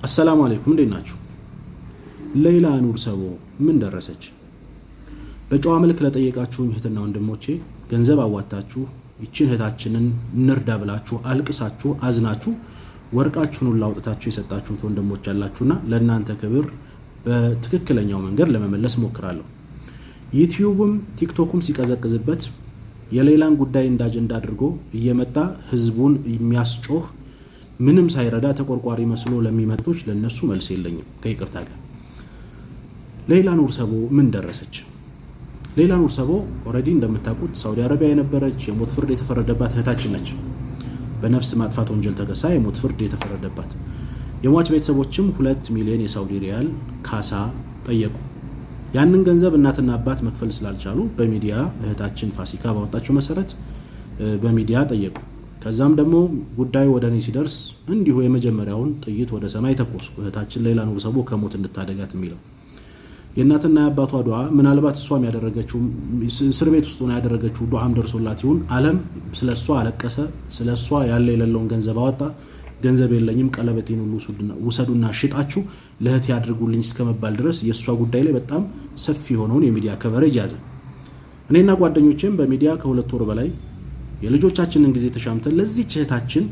السلام عليكم እንዴት ናችሁ? ሌላ ኑር ሰቦ ምን ደረሰች? በጨዋ መልክ ለጠየቃችሁኝ እህትና ወንድሞቼ ገንዘብ አዋጣችሁ ይችን እህታችንን እንርዳ ብላችሁ አልቅሳችሁ አዝናችሁ ወርቃችሁን ሁሉ አውጥታችሁ የሰጣችሁት ወንድሞች አላችሁና ለእናንተ ክብር በትክክለኛው መንገድ ለመመለስ ሞክራለሁ። ዩቲዩብም ቲክቶክም ሲቀዘቅዝበት የሌላን ጉዳይ እንደ አጀንዳ አድርጎ እየመጣ ህዝቡን የሚያስጮህ ምንም ሳይረዳ ተቆርቋሪ መስሎ ለሚመጡች ለነሱ መልስ የለኝም ከይቅርታ ጋር። ሌላ ኑር ሰቦ ምን ደረሰች? ሌላ ኑር ሰቦ ኦሬዲ እንደምታውቁት ሳውዲ አረቢያ የነበረች የሞት ፍርድ የተፈረደባት እህታችን ነች። በነፍስ ማጥፋት ወንጀል ተከሳ የሞት ፍርድ የተፈረደባት። የሟች ቤተሰቦችም 2 ሚሊዮን የሳውዲ ሪያል ካሳ ጠየቁ። ያንን ገንዘብ እናትና አባት መክፈል ስላልቻሉ በሚዲያ እህታችን ፋሲካ ባወጣቸው መሰረት በሚዲያ ጠየቁ። ከዛም ደግሞ ጉዳዩ ወደኔ ሲደርስ እንዲሁ የመጀመሪያውን ጥይት ወደ ሰማይ ተኮስኩ። እህታችን ሌላ ኑር ሰቦ ከሞት እንድታደጋት የሚለው የእናትና የአባቷ ዱዓ ምናልባት እሷም ያደረገችው እስር ቤት ውስጥ ሆና ያደረገችው ዱዓም ደርሶላት ይሁን ዓለም ስለሷ አለቀሰ። ስለሷ ያለ የሌለውን ገንዘብ አወጣ። ገንዘብ የለኝም ቀለበቴን ሁሉ ውሰዱና ሽጣችሁ ለእህት ያድርጉልኝ እስከመባል ድረስ የሷ ጉዳይ ላይ በጣም ሰፊ ሆነውን የሚዲያ ከቨሬጅ ያዘ። እኔና ጓደኞቼም በሚዲያ ከ2 ወር በላይ የልጆቻችንን ጊዜ ተሻምተን ለዚህ እህታችን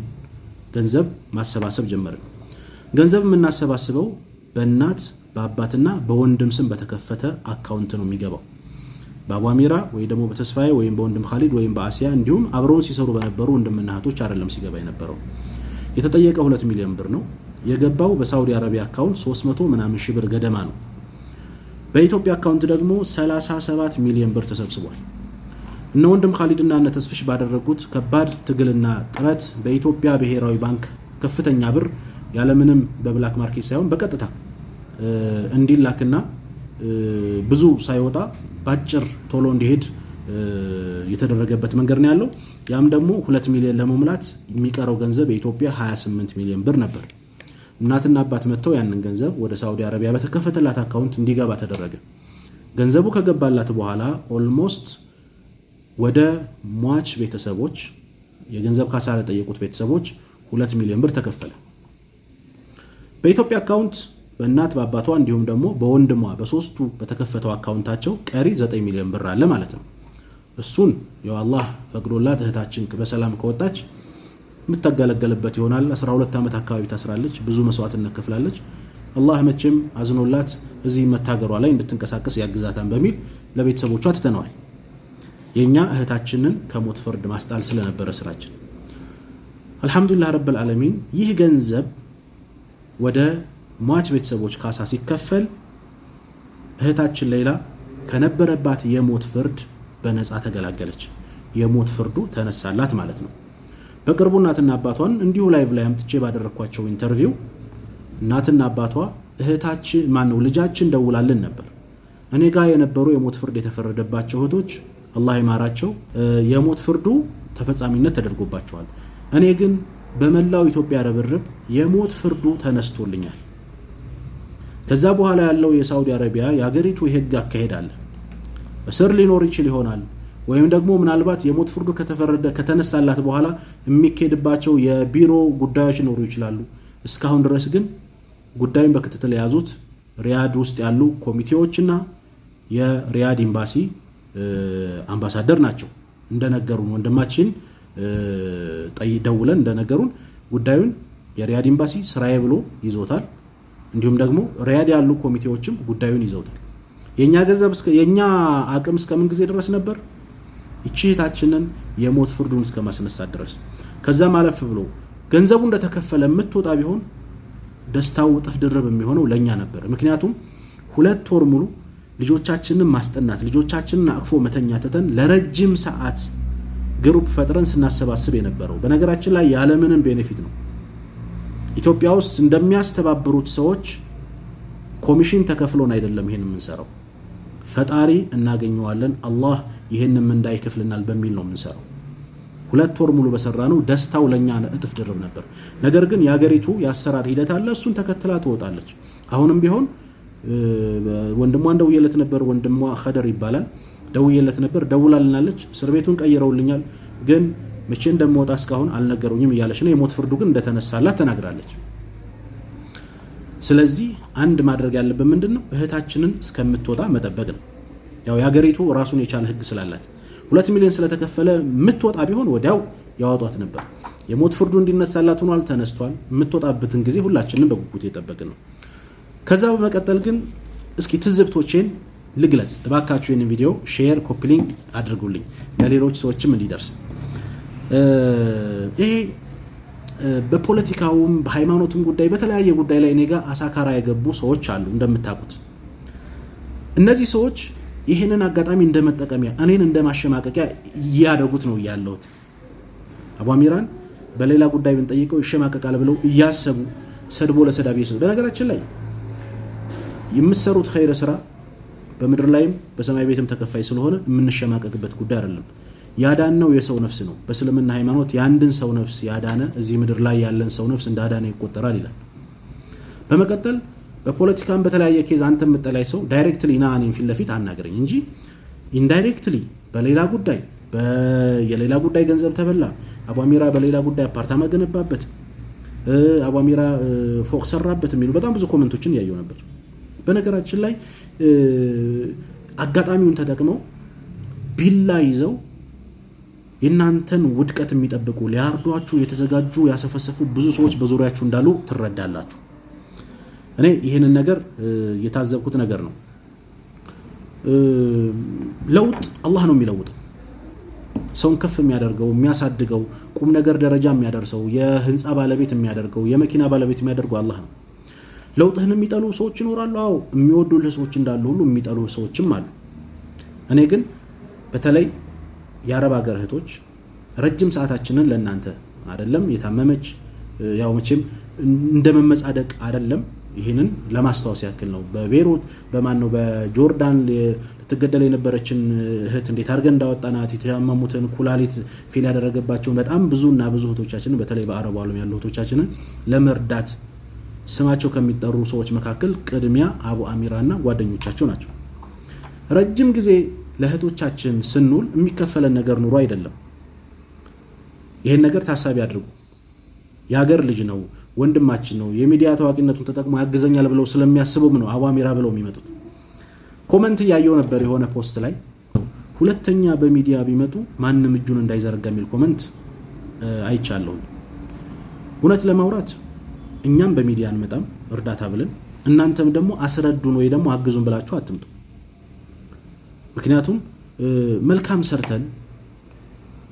ገንዘብ ማሰባሰብ ጀመርን። ገንዘብ የምናሰባስበው በእናት በአባትና በወንድም ስም በተከፈተ አካውንት ነው የሚገባው። በአቧሚራ ወይ ደግሞ በተስፋዬ ወይም በወንድም ኻሊድ ወይም በአሲያ እንዲሁም አብረውን ሲሰሩ በነበሩ ወንድምና እህቶች አይደለም ሲገባ የነበረው። የተጠየቀው 2 ሚሊዮን ብር ነው። የገባው በሳውዲ አረቢያ አካውንት 300 ምናምን ሺህ ብር ገደማ ነው። በኢትዮጵያ አካውንት ደግሞ 37 ሚሊዮን ብር ተሰብስቧል። እነ ወንድም ኻሊድና እነ ተስፍሽ ባደረጉት ከባድ ትግልና ጥረት በኢትዮጵያ ብሔራዊ ባንክ ከፍተኛ ብር ያለምንም በብላክ ማርኬት ሳይሆን በቀጥታ እንዲላክና ብዙ ሳይወጣ ባጭር ቶሎ እንዲሄድ የተደረገበት መንገድ ነው ያለው። ያም ደግሞ 2 ሚሊዮን ለመሙላት የሚቀረው ገንዘብ የኢትዮጵያ 28 ሚሊዮን ብር ነበር። እናትና አባት መተው ያንን ገንዘብ ወደ ሳውዲ አረቢያ በተከፈተላት አካውንት እንዲገባ ተደረገ። ገንዘቡ ከገባላት በኋላ ኦልሞስት ወደ ሟች ቤተሰቦች የገንዘብ ካሳ ለጠየቁት ቤተሰቦች 2 ሚሊዮን ብር ተከፈለ። በኢትዮጵያ አካውንት በእናት በአባቷ እንዲሁም ደግሞ በወንድሟ በሶስቱ በተከፈተው አካውንታቸው ቀሪ 9 ሚሊዮን ብር አለ ማለት ነው። እሱን ያው አላህ ፈቅዶላት እህታችን በሰላም ከወጣች የምትገለገልበት ይሆናል። 12 ዓመት አካባቢ ታስራለች። ብዙ መስዋዕትነት ከፍላለች። አላህ መቼም አዝኖላት እዚህ መታገሯ ላይ እንድትንቀሳቀስ ያግዛታን በሚል ለቤተሰቦቿ ትተነዋል። የኛ እህታችንን ከሞት ፍርድ ማስጣል ስለነበረ ስራችን አልহামዱሊላህ ረብል ዓለሚን። ይህ ገንዘብ ወደ ሟች ቤተሰቦች ካሳ ሲከፈል እህታችን ሌላ ከነበረባት የሞት ፍርድ በነፃ ተገላገለች። የሞት ፍርዱ ተነሳላት ማለት ነው። በቅርቡ እናትና አባቷን እንዲሁ ላይቭ ላይ አምጥቼ ባደረኳቸው ኢንተርቪው እናትና አባቷ እህታችን ማነው ልጃችን ደውላልን ነበር። እኔ ጋር የነበሩ የሞት ፍርድ የተፈረደባቸው እህቶች አላህ ይማራቸው የሞት ፍርዱ ተፈጻሚነት ተደርጎባቸዋል። እኔ ግን በመላው ኢትዮጵያ ረብርብ የሞት ፍርዱ ተነስቶልኛል። ከዛ በኋላ ያለው የሳውዲ አረቢያ የሀገሪቱ የህግ አካሄድ አለ። እስር ሊኖር ይችል ይሆናል ወይም ደግሞ ምናልባት የሞት ፍርዱ ከተነሳላት በኋላ የሚከድባቸው የቢሮ ጉዳዮች ሊኖሩ ይችላሉ። እስካሁን ድረስ ግን ጉዳዩን በክትትል የያዙት ሪያድ ውስጥ ያሉ ኮሚቴዎችና የሪያድ ኤምባሲ አምባሳደር ናቸው። እንደነገሩን ወንድማችን ደውለን እንደነገሩን ጉዳዩን የሪያድ ኤምባሲ ስራዬ ብሎ ይዞታል። እንዲሁም ደግሞ ሪያድ ያሉ ኮሚቴዎችም ጉዳዩን ይዘውታል። የኛ ገንዘብ የኛ አቅም እስከምን ጊዜ ድረስ ነበር? እቺታችንን የሞት ፍርዱን እስከማስነሳት ድረስ። ከዛ ማለፍ ብሎ ገንዘቡ እንደተከፈለ የምትወጣ ቢሆን ደስታው ጥፍ ድርብ የሚሆነው ለኛ ነበር። ምክንያቱም 2 ወር ሙሉ ልጆቻችንን ማስጠናት ልጆቻችንን አቅፎ መተኛ ተተን ለረጅም ሰዓት ግሩፕ ፈጥረን ስናሰባስብ የነበረው በነገራችን ላይ ያለ ምንም ቤኔፊት ነው። ኢትዮጵያ ውስጥ እንደሚያስተባብሩት ሰዎች ኮሚሽን ተከፍሎን አይደለም ይሄን የምንሰራው። ፈጣሪ እናገኘዋለን አላህ ይሄንን ምንዳይ ይከፍልናል በሚል ነው የምንሰራው። 2 ወር ሙሉ በሰራነው ደስታው ለኛ እጥፍ ድርብ ነበር። ነገር ግን የሀገሪቱ ያሰራር ሂደት አለ። እሱን ተከትላ ትወጣለች። አሁንም ቢሆን ወንድሟን ደውዬለት ነበር። ወንድሟ ኸደር ይባላል። ደውዬለት ነበር። ደውላልናለች። እስር ቤቱን ቀይረውልኛል ግን መቼ እንደምወጣ እስካሁን አልነገሩኝም እያለች ነው። የሞት ፍርዱ ግን እንደተነሳላት ተናግራለች። ስለዚህ አንድ ማድረግ ያለብን ምንድነው እህታችንን እስከምትወጣ መጠበቅ ነው። ያው የሀገሪቱ ራሱን የቻለ ህግ ስላላት 2 ሚሊዮን ስለተከፈለ ምትወጣ ቢሆን ወዲያው ያወጧት ነበር። የሞት ፍርዱ እንዲነሳላት ሆኗል፣ ተነስቷል። የምትወጣበትን ጊዜ ሁላችንም በጉጉት እየጠበቅን ነው። ከዛ በመቀጠል ግን እስኪ ትዝብቶቼን ልግለጽ። እባካችሁ ይህንን ቪዲዮ ሼር፣ ኮፒ ሊንክ አድርጉልኝ ለሌሎች ሰዎችም እንዲደርስ። ይሄ በፖለቲካውም በሃይማኖትም ጉዳይ በተለያየ ጉዳይ ላይ እኔ ጋር አሳካራ የገቡ ሰዎች አሉ እንደምታውቁት። እነዚህ ሰዎች ይህንን አጋጣሚ እንደመጠቀሚያ እኔን እንደማሸማቀቂያ እያደረጉት ነው ያለሁት። አቡ አሚራን በሌላ ጉዳይ ብንጠይቀው ይሸማቀቃል ብለው እያሰቡ ሰድቦ ለሰዳቢ ይሰጥ። በነገራችን ላይ የምትሰሩት ኸይር ስራ በምድር ላይም በሰማይ ቤትም ተከፋይ ስለሆነ የምንሸማቀቅበት ጉዳይ አይደለም። ያዳነው የሰው ነፍስ ነው። በእስልምና ሃይማኖት የአንድን ሰው ነፍስ ያዳነ እዚህ ምድር ላይ ያለን ሰው ነፍስ እንዳዳነ ይቆጠራል ይላል። በመቀጠል በፖለቲካም በተለያየ ኬዝ አንተ የምጠላይ ሰው ዳይሬክትሊ ና እኔን ፊት ለፊት አናገረኝ እንጂ ኢንዳይሬክትሊ በሌላ ጉዳይ የሌላ ጉዳይ ገንዘብ ተበላ፣ አቡ አሚራ በሌላ ጉዳይ አፓርታማ ገነባበት፣ አቡ አሚራ ፎቅ ሰራበት የሚሉ በጣም ብዙ ኮሜንቶችን ያየው ነበር። በነገራችን ላይ አጋጣሚውን ተጠቅመው ቢላ ይዘው የናንተን ውድቀት የሚጠብቁ ሊያርዷችሁ የተዘጋጁ ያሰፈሰፉ ብዙ ሰዎች በዙሪያችሁ እንዳሉ ትረዳላችሁ። እኔ ይሄንን ነገር የታዘብኩት ነገር ነው። ለውጥ አላህ ነው የሚለውጠው። ሰውን ከፍ የሚያደርገው የሚያሳድገው ቁም ነገር ደረጃ የሚያደርሰው የህንፃ ባለቤት የሚያደርገው የመኪና ባለቤት የሚያደርገው አላህ ነው። ለውጥህን የሚጠሉ ሰዎች ይኖራሉ። አዎ የሚወዱልህ ሰዎች እንዳሉ ሁሉ የሚጠሉ ሰዎችም አሉ። እኔ ግን በተለይ የአረብ ሀገር እህቶች ረጅም ሰዓታችንን ለእናንተ አይደለም የታመመች ያው መቼም እንደመመጻደቅ አይደለም፣ ይህንን ለማስታወስ ያክል ነው። በቤሩት በማነው በጆርዳን ልትገደል የነበረችን እህት እንዴት አድርገን እንዳወጣናት፣ የተያመሙትን ኩላሊት ፌል ያደረገባቸውን በጣም ብዙና ብዙ እህቶቻችንን በተለይ በአረቡ ዓለም ያሉ እህቶቻችንን ለመርዳት ስማቸው ከሚጠሩ ሰዎች መካከል ቅድሚያ አቡ አሚራና ጓደኞቻቸው ናቸው። ረጅም ጊዜ ለእህቶቻችን ስንውል የሚከፈለን ነገር ኑሮ አይደለም። ይሄን ነገር ታሳቢ አድርጉ። የሀገር ልጅ ነው፣ ወንድማችን ነው፣ የሚዲያ ታዋቂነቱን ተጠቅሞ ያግዘኛል ብለው ስለሚያስቡም ነው አቡ አሚራ ብለው የሚመጡት። ኮመንት ያየው ነበር የሆነ ፖስት ላይ ሁለተኛ በሚዲያ ቢመጡ ማንም እጁን እንዳይዘረጋ የሚል ኮመንት አይቻለሁ። እውነት ለማውራት እኛም በሚዲያ አንመጣም እርዳታ ብለን፣ እናንተም ደግሞ አስረዱን ወይ ደግሞ አግዙን ብላችሁ አትምጡ። ምክንያቱም መልካም ሰርተን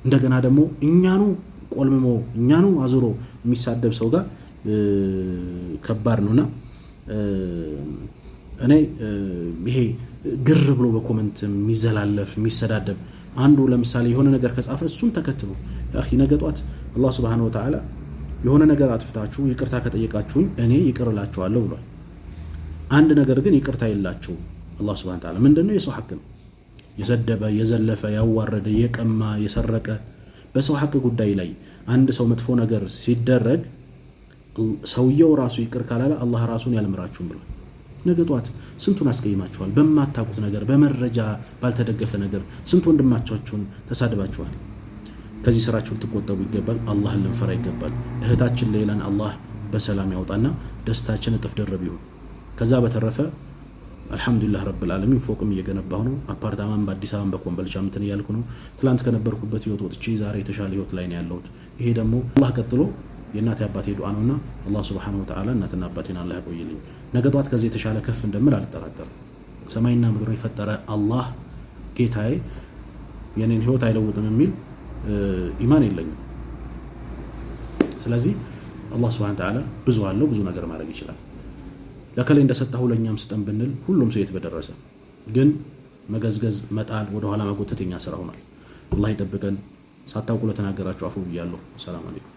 እንደገና ደግሞ እኛኑ ቆልምሞ እኛኑ አዙሮ የሚሳደብ ሰው ጋር ከባድ ነውና እኔ ይሄ ግር ብሎ በኮመንት የሚዘላለፍ የሚሰዳደብ አንዱ ለምሳሌ የሆነ ነገር ከጻፈ እሱን ተከትሎ ያኺ ነገ ጧት አላህ Subhanahu Wa Ta'ala የሆነ ነገር አጥፍታችሁ ይቅርታ ከጠየቃችሁኝ እኔ ይቅርላችኋለሁ ብሏል። አንድ ነገር ግን ይቅርታ የላችሁ አላህ Subhanahu Wa Ta'ala ምንድነው? የሰው ሐቅ ነው። የሰደበ የዘለፈ ያዋረደ የቀማ የሰረቀ በሰው ሐቅ ጉዳይ ላይ አንድ ሰው መጥፎ ነገር ሲደረግ ሰውየው ራሱ ይቅር ካላለ አላህ ራሱን ያልምራችሁም ብሏል። ነገ ጧት ስንቱን አስቀይማችኋል። በማታውቁት ነገር በመረጃ ባልተደገፈ ነገር ስንት ወንድማቻችሁን ተሳድባችኋል። ከዚህ ስራችሁ ልትቆጠቡ ይገባል። አላህን ልንፈራ ይገባል። እህታችን ሌላን አላህ በሰላም ያውጣና ደስታችን እጥፍ ድርብ ይሁን። ከዛ በተረፈ አልহামዱሊላህ ረብል ዓለሚን ፎቅም እየገነባሁ ነው። አፓርታማም በአዲስ አበባ በኮምቦልቻ እንትን እያልኩ ነው። ትላንት ከነበርኩበት ህይወት ወጥቼ ዛሬ የተሻለ ህይወት ላይ ነው ያለሁት። ይሄ ደግሞ አላህ ቀጥሎ የእናቴ አባቴ ዱዓ ነውና አላህ Subhanahu Wa Ta'ala እናትና አባቴን አላህ ያቆይልኝ። ነገ ጧት ከዚህ የተሻለ ከፍ እንደምል አልጠራጠርም። ሰማይና ምድር የፈጠረ አላህ ጌታዬ የኔን ህይወት አይለውጥም የሚል ኢማን የለኝም። ስለዚህ አላህ Subhanahu Wa Ta'ala ብዙ አለው፣ ብዙ ነገር ማድረግ ይችላል። ለከለ እንደሰጣው ለኛም ስጠን ብንል ሁሉም ሰው የት በደረሰ። ግን መገዝገዝ መጣል ወደ ኋላ መጎተት የኛ ስራ ሆኗል። አላህ ይጠብቀን። ሳታውቁ ለተናገራችሁ አፉ ብያለሁ። ሰላም አለይኩም።